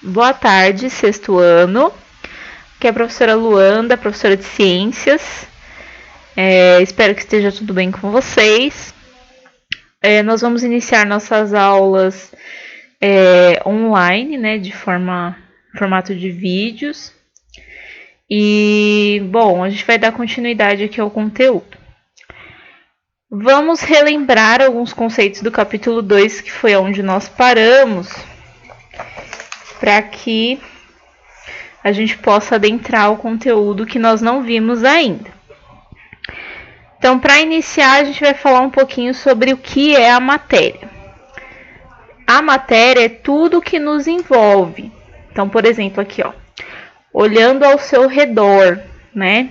Boa tarde, sexto ano. Aqui é a professora Luanda, professora de ciências. Espero que esteja tudo bem com vocês. Nós vamos iniciar nossas aulas online, né, de formato de vídeos. E, bom, a gente vai dar continuidade aqui ao conteúdo. Vamos relembrar alguns conceitos do capítulo 2, que foi onde nós paramos, para que a gente possa adentrar o conteúdo que nós não vimos ainda. Então, para iniciar, a gente vai falar um pouquinho sobre o que é a matéria. A matéria é tudo que nos envolve. Então, por exemplo, aqui, ó, olhando ao seu redor, né?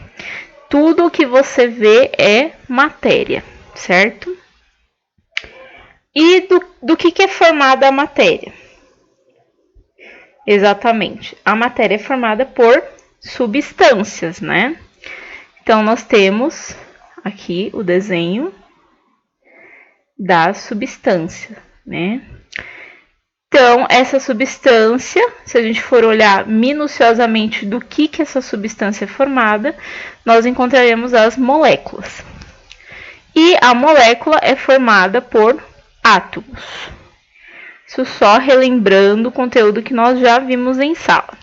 Tudo que você vê é matéria, certo? E do que é formada a matéria? Exatamente. A matéria é formada por substâncias, né? Então, nós temos aqui o desenho da substância, né? Então, essa substância, se a gente for olhar minuciosamente do que essa substância é formada, nós encontraremos as moléculas. E a molécula é formada por átomos. Isso só relembrando o conteúdo que nós já vimos em sala.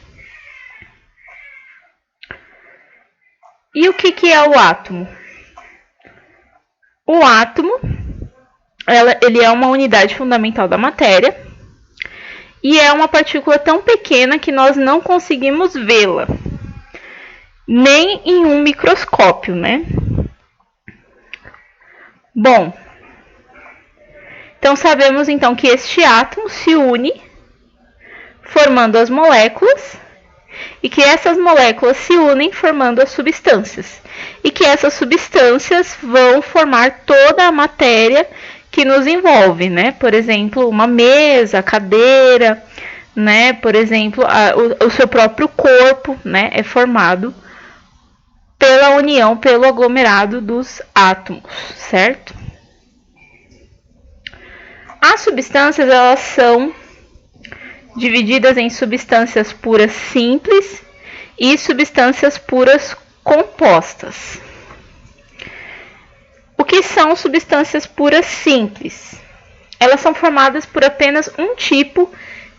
E o que é o átomo? O átomo, ele é uma unidade fundamental da matéria e é uma partícula tão pequena que nós não conseguimos vê-la, nem em um microscópio, né? Bom, então sabemos então que este átomo se une formando as moléculas e que essas moléculas se unem formando as substâncias e que essas substâncias vão formar toda a matéria que nos envolve, né? Por exemplo, uma mesa, a cadeira, né? Por exemplo, o seu próprio corpo, né? É formado pela união, pelo aglomerado dos átomos, certo? As substâncias, elas são divididas em substâncias puras simples e substâncias puras compostas. O que são substâncias puras simples? Elas são formadas por apenas um tipo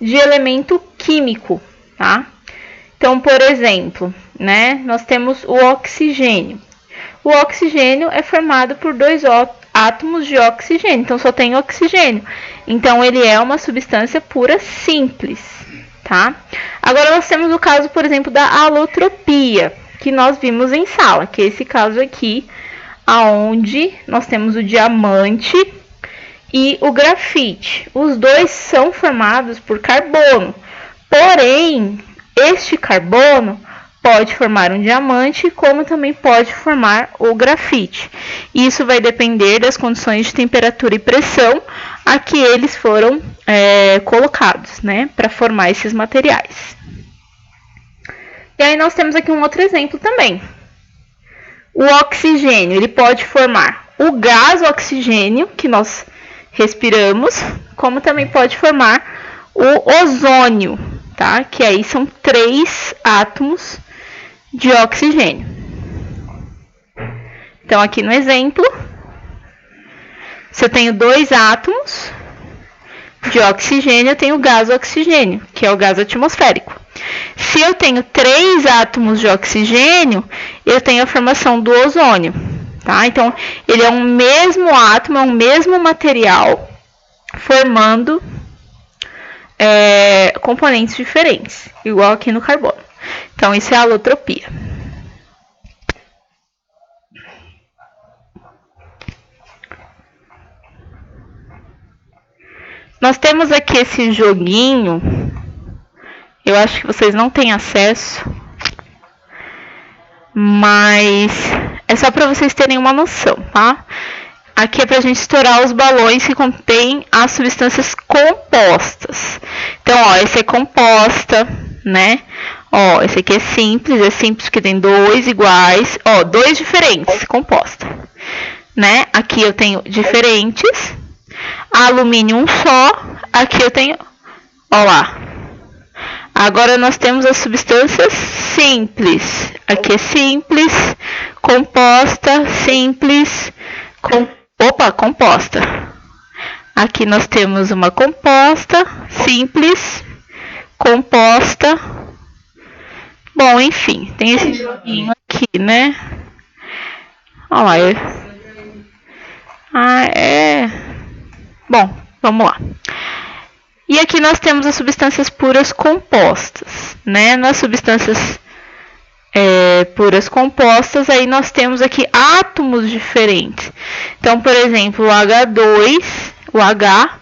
de elemento químico, tá? Então, por exemplo, né, nós temos o oxigênio. O oxigênio é formado por dois átomos de oxigênio, então só tem oxigênio. Então, ele é uma substância pura simples, tá? Agora, nós temos o caso, por exemplo, da alotropia, que nós vimos em sala, que é esse caso aqui, aonde nós temos o diamante e o grafite. Os dois são formados por carbono, porém, este carbono pode formar um diamante, como também pode formar o grafite. Isso vai depender das condições de temperatura e pressão a que eles foram colocados, né, para formar esses materiais. E aí nós temos aqui um outro exemplo também. O oxigênio, ele pode formar o gás oxigênio, que nós respiramos, como também pode formar o ozônio, tá? Que aí são 3 átomos de oxigênio. Então, aqui no exemplo, se eu tenho 2 átomos de oxigênio, eu tenho o gás oxigênio, que é o gás atmosférico. Se eu tenho 3 átomos de oxigênio, eu tenho a formação do ozônio, tá? Então, ele é um mesmo átomo, é um mesmo material, formando componentes diferentes, igual aqui no carbono. Então, isso é a alotropia. Nós temos aqui esse joguinho. Eu acho que vocês não têm acesso, mas é só para vocês terem uma noção, tá? Aqui é para a gente estourar os balões que contêm as substâncias compostas. Então, ó, esse é composta, né? Ó, esse aqui é simples porque tem 2 iguais, ó, 2 diferentes, composta, né? Aqui eu tenho diferentes, alumínio um só, aqui eu tenho, ó lá, Agora nós temos as substâncias simples. Aqui é simples, composta, simples, composta. Aqui nós temos uma composta, simples, composta. Bom, enfim, tem esse joguinho aqui, né? Olha lá. Bom, vamos lá. E aqui nós temos as substâncias puras compostas, né? Nas substâncias puras compostas, aí nós temos aqui átomos diferentes. Então, por exemplo, o H2, o H,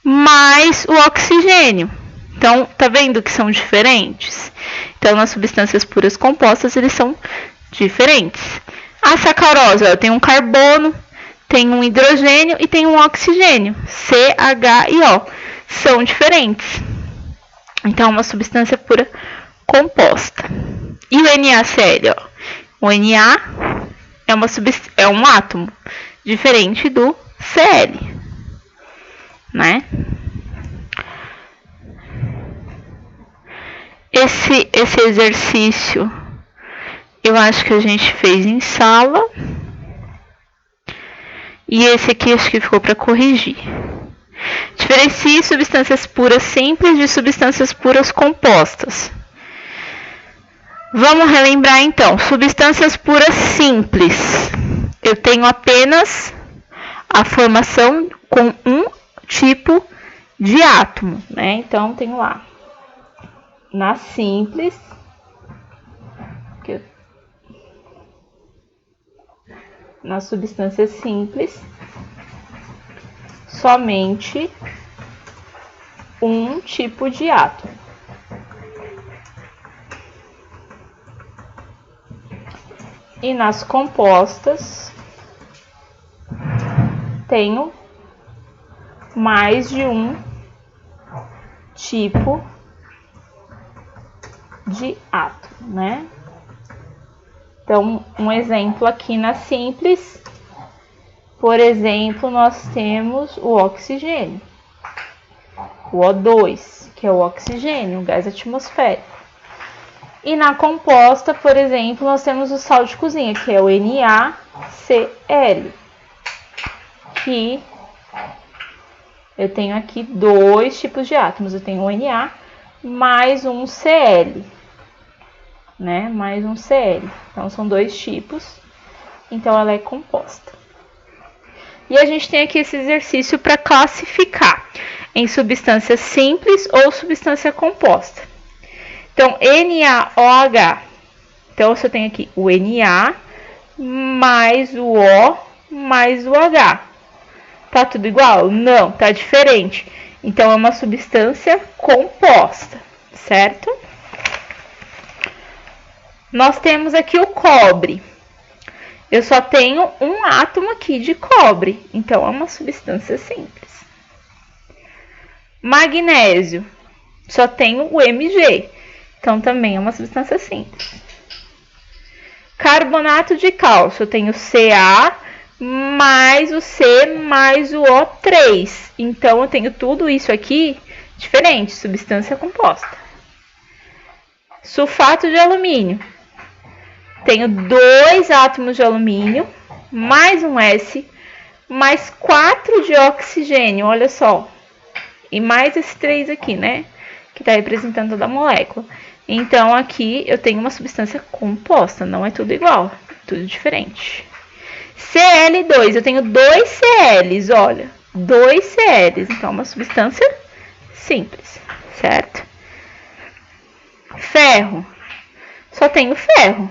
mais o oxigênio. Então, tá vendo que são diferentes? Então, nas substâncias puras compostas, eles são diferentes. A sacarose, ela tem um carbono, tem um hidrogênio e tem um oxigênio, C, H e O. São diferentes. Então, é uma substância pura composta. E o NaCl, ó. O Na é um átomo diferente do Cl, né? Esse exercício eu acho que a gente fez em sala. E esse aqui acho que ficou para corrigir. Diferencie substâncias puras simples de substâncias puras compostas. Vamos relembrar então. Substâncias puras simples. Eu tenho apenas a formação com um tipo de átomo, né? Então, tenho lá. Na simples. Na substância simples. Somente um tipo de átomo. E nas compostas, tenho mais de um tipo de átomo, né? Então, um exemplo aqui na simples, por exemplo, nós temos o oxigênio, o O2, que é o oxigênio, o gás atmosférico. E na composta, por exemplo, nós temos o sal de cozinha, que é o NaCl, que eu tenho aqui dois tipos de átomos. Eu tenho o Na mais um Cl, né? Mais um Cl. Então, são dois tipos. Então, ela é composta. E a gente tem aqui esse exercício para classificar em substância simples ou substância composta. Então, NaOH. Então, você tem aqui o Na mais o O mais o H. Tá tudo igual? Não, tá diferente. Então, é uma substância composta, certo? Nós temos aqui o cobre. Eu só tenho um átomo aqui de cobre. Então, é uma substância simples. Magnésio. Só tenho o Mg. Então, também é uma substância simples. Carbonato de cálcio, eu tenho Ca mais o C mais o O3. Então, eu tenho tudo isso aqui diferente, substância composta. Sulfato de alumínio. Tenho dois átomos de alumínio, mais um S, mais 4 de oxigênio, olha só. E mais esse 3 aqui, né? Que está representando toda a molécula. Então, aqui eu tenho uma substância composta, não é tudo igual, é tudo diferente. Cl2, eu tenho dois Cls, olha, dois Cls, então é uma substância simples, certo? Ferro, só tenho ferro,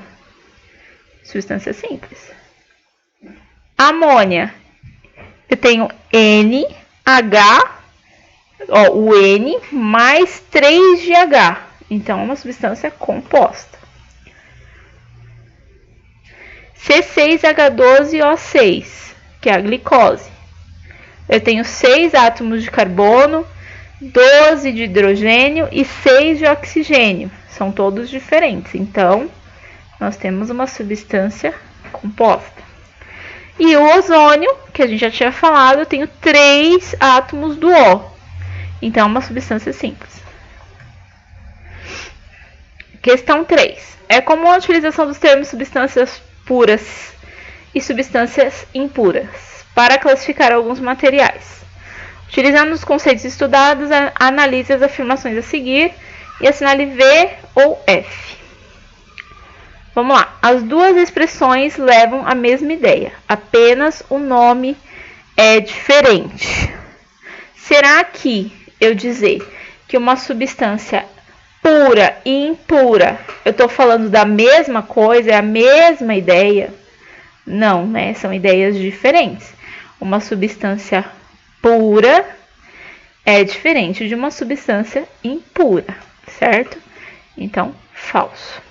substância simples. Amônia, eu tenho NH, ó, o N mais 3 de H. Então, é uma substância composta. C6H12O6, que é a glicose. Eu tenho 6 átomos de carbono, 12 de hidrogênio e 6 de oxigênio. São todos diferentes. Então, nós temos uma substância composta. E o ozônio, que a gente já tinha falado, eu tenho 3 átomos do O. Então, é uma substância simples. Questão 3. É comum a utilização dos termos substâncias puras e substâncias impuras para classificar alguns materiais. Utilizando os conceitos estudados, analise as afirmações a seguir e assinale V ou F. Vamos lá. As duas expressões levam a mesma ideia, apenas o nome é diferente. Será que eu dizer que uma substância pura e impura, eu estou falando da mesma coisa, é a mesma ideia? Não, né? São ideias diferentes. Uma substância pura é diferente de uma substância impura, certo? Então, falso.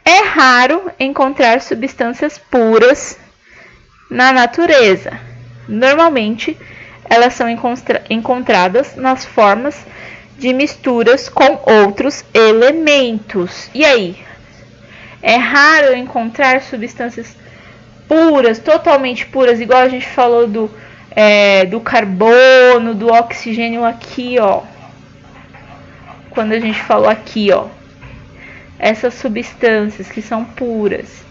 É raro encontrar substâncias puras na natureza. Normalmente, elas são encontradas nas formas de misturas com outros elementos. E aí? É raro encontrar substâncias puras, totalmente puras, igual a gente falou do carbono, do oxigênio aqui, ó. Quando a gente falou aqui, ó. Essas substâncias que são puras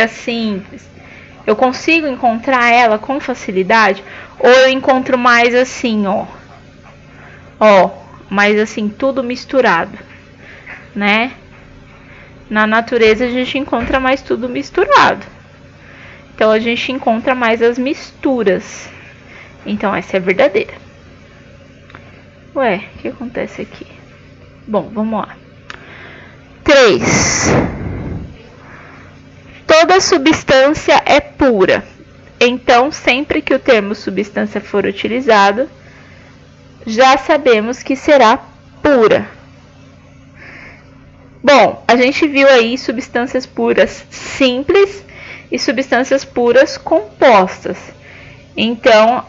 simples, eu consigo encontrar ela com facilidade? Ou eu encontro mais assim, ó, mais assim, tudo misturado, né? Na natureza a gente encontra mais tudo misturado. Então a gente encontra mais as misturas. Então essa é verdadeira. Ué, o que acontece aqui? Bom, vamos lá. 3. Toda substância é pura. Então, sempre que o termo substância for utilizado, já sabemos que será pura. Bom, a gente viu aí substâncias puras simples e substâncias puras compostas. Então,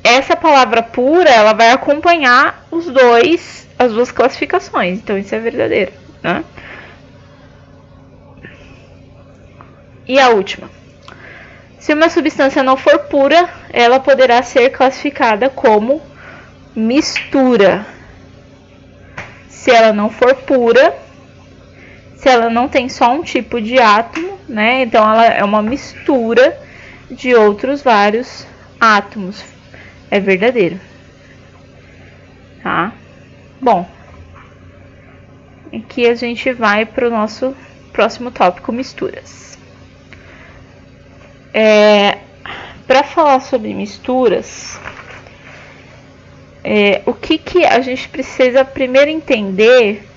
essa palavra pura, ela vai acompanhar as duas classificações. Então, isso é verdadeiro, né? E a última. Se uma substância não for pura, ela poderá ser classificada como mistura. Se ela não for pura, se ela não tem só um tipo de átomo, né? Então ela é uma mistura de outros vários átomos. É verdadeiro. Tá? Bom, aqui a gente vai para o nosso próximo tópico, misturas. Para falar sobre misturas, o que a gente precisa primeiro entender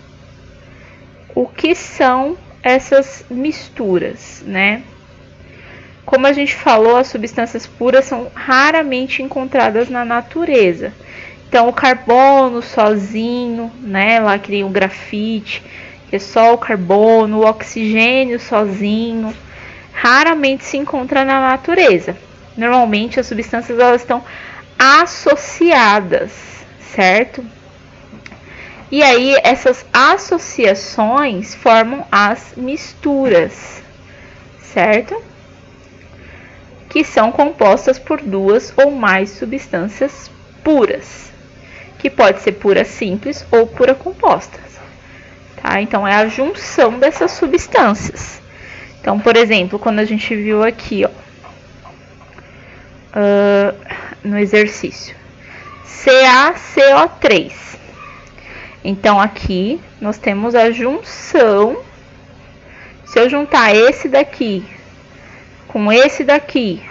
o que são essas misturas, né? Como a gente falou, as substâncias puras são raramente encontradas na natureza. Então, o carbono sozinho, né? Lá cria o grafite, que é só o carbono, o oxigênio sozinho, raramente se encontra na natureza. Normalmente, as substâncias elas estão associadas, certo? E aí, essas associações formam as misturas, certo? Que são compostas por duas ou mais substâncias puras, que pode ser pura simples ou pura composta, tá? Então, é a junção dessas substâncias. Então, por exemplo, quando a gente viu aqui, ó, no exercício, CaCO3. Então, aqui nós temos a junção. Se eu juntar esse daqui com esse daqui,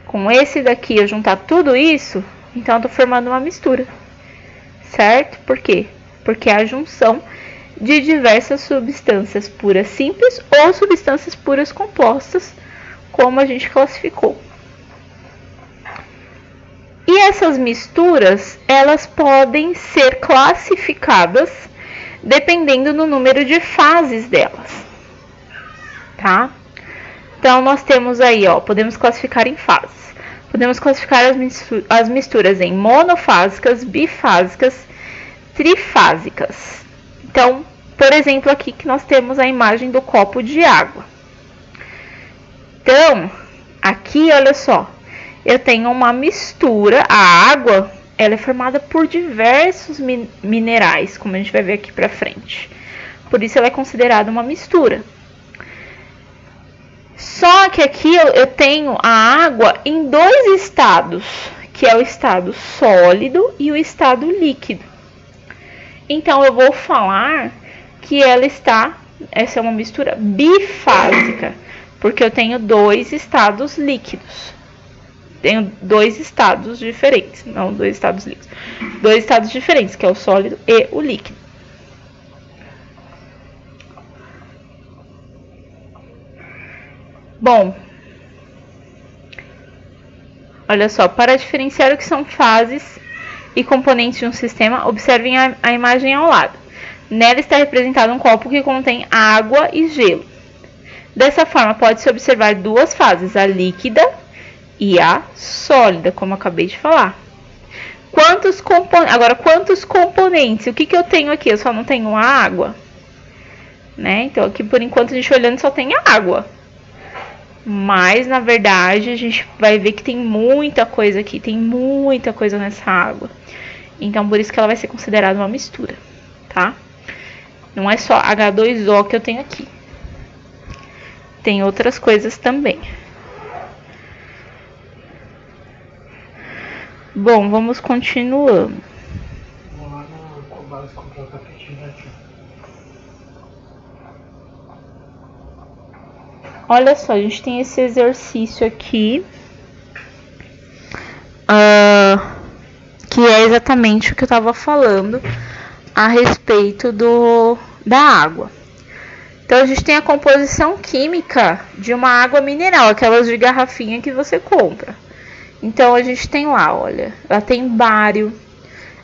com esse daqui, eu juntar tudo isso, então eu tô formando uma mistura, certo? Por quê? Porque é a junção de diversas substâncias puras simples ou substâncias puras compostas, como a gente classificou. E essas misturas, elas podem ser classificadas dependendo do número de fases delas, tá? Então, nós temos aí, ó, podemos classificar em fases. Podemos classificar as misturas em monofásicas, bifásicas, trifásicas. Então, por exemplo, aqui que nós temos a imagem do copo de água. Então, aqui, olha só, eu tenho uma mistura, a água, ela é formada por diversos minerais, como a gente vai ver aqui pra frente. Por isso ela é considerada uma mistura. Só que aqui eu tenho a água em dois estados, que é o estado sólido e o estado líquido. Então eu vou falar que essa é uma mistura bifásica, porque eu tenho dois estados líquidos. Tenho dois estados diferentes, não dois estados líquidos. Dois estados diferentes, que é o sólido e o líquido. Bom, olha só, para diferenciar o que são fases e componentes de um sistema, observem a imagem ao lado. Nela está representado um copo que contém água e gelo. Dessa forma, pode-se observar duas fases, a líquida e a sólida, como eu acabei de falar. Agora, quantos componentes? O que eu tenho aqui? Eu só não tenho a água, né? Então, aqui, por enquanto, a gente olhando só tem a água. Mas, na verdade, a gente vai ver que tem muita coisa aqui. Tem muita coisa nessa água. Então, por isso que ela vai ser considerada uma mistura, tá? Não é só H2O que eu tenho aqui. Tem outras coisas também. Bom, vamos continuando. Vou lá na base comprar o tapetinho aqui. Olha só, a gente tem esse exercício aqui, que é exatamente o que eu estava falando a respeito da água. Então, a gente tem a composição química de uma água mineral, aquelas de garrafinha que você compra. Então, a gente tem lá, olha, ela tem bário,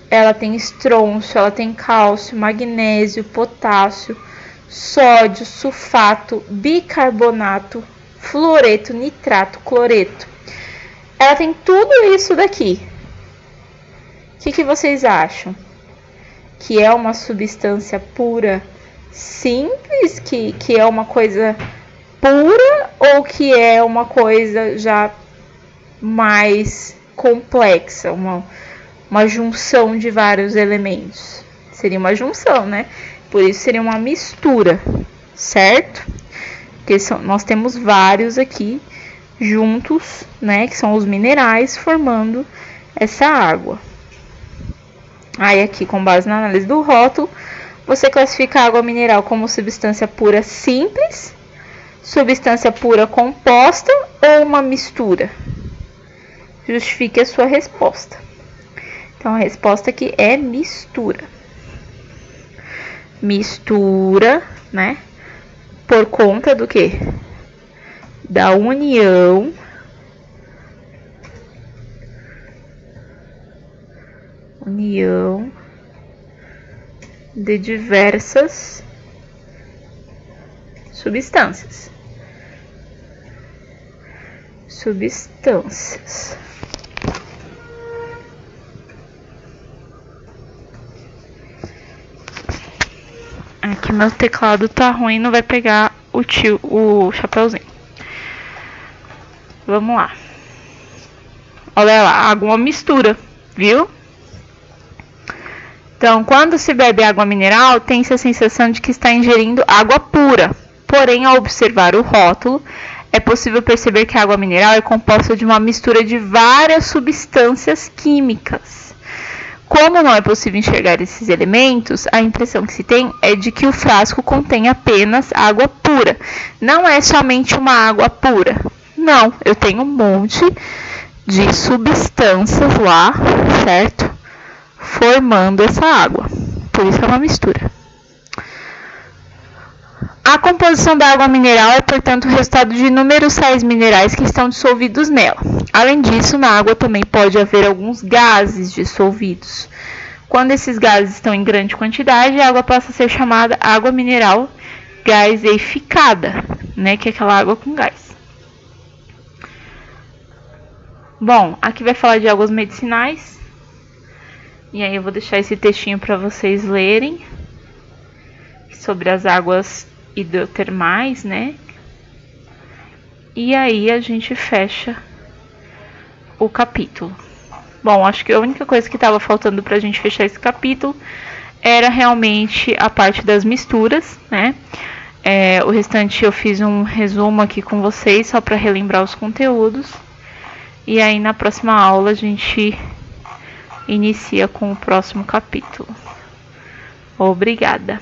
ela tem estrôncio, ela tem cálcio, magnésio, potássio, sódio, sulfato, bicarbonato, fluoreto, nitrato, cloreto. Ela tem tudo isso daqui. O que vocês acham? Que é uma substância pura simples? Que é uma coisa pura? Ou que é uma coisa já mais complexa? Uma junção de vários elementos? Seria uma junção, né? Por isso seria uma mistura, certo? Porque nós temos vários aqui juntos, né? Que são os minerais formando essa água. Aí aqui, com base na análise do rótulo, você classifica a água mineral como substância pura simples, substância pura composta ou uma mistura? Justifique a sua resposta. Então, a resposta aqui é mistura. Mistura, né? Por conta do quê? Da união de diversas substâncias. Aqui meu teclado tá ruim, não vai pegar o chapeuzinho. Vamos lá. Olha lá, água é uma mistura, viu? Então, quando se bebe água mineral, tem-se a sensação de que está ingerindo água pura. Porém, ao observar o rótulo, é possível perceber que a água mineral é composta de uma mistura de várias substâncias químicas. Como não é possível enxergar esses elementos, a impressão que se tem é de que o frasco contém apenas água pura. Não é somente uma água pura. Não, eu tenho um monte de substâncias lá, certo? Formando essa água. Por isso é uma mistura. A composição da água mineral é, portanto, o resultado de inúmeros sais minerais que estão dissolvidos nela. Além disso, na água também pode haver alguns gases dissolvidos. Quando esses gases estão em grande quantidade, a água passa a ser chamada água mineral gaseificada, né, que é aquela água com gás. Bom, aqui vai falar de águas medicinais. E aí eu vou deixar esse textinho para vocês lerem sobre as águas hidrotermais, né? E aí a gente fecha o capítulo. Bom, acho que a única coisa que estava faltando para a gente fechar esse capítulo era realmente a parte das misturas, né? O restante eu fiz um resumo aqui com vocês, só para relembrar os conteúdos. E aí na próxima aula a gente inicia com o próximo capítulo. Obrigada!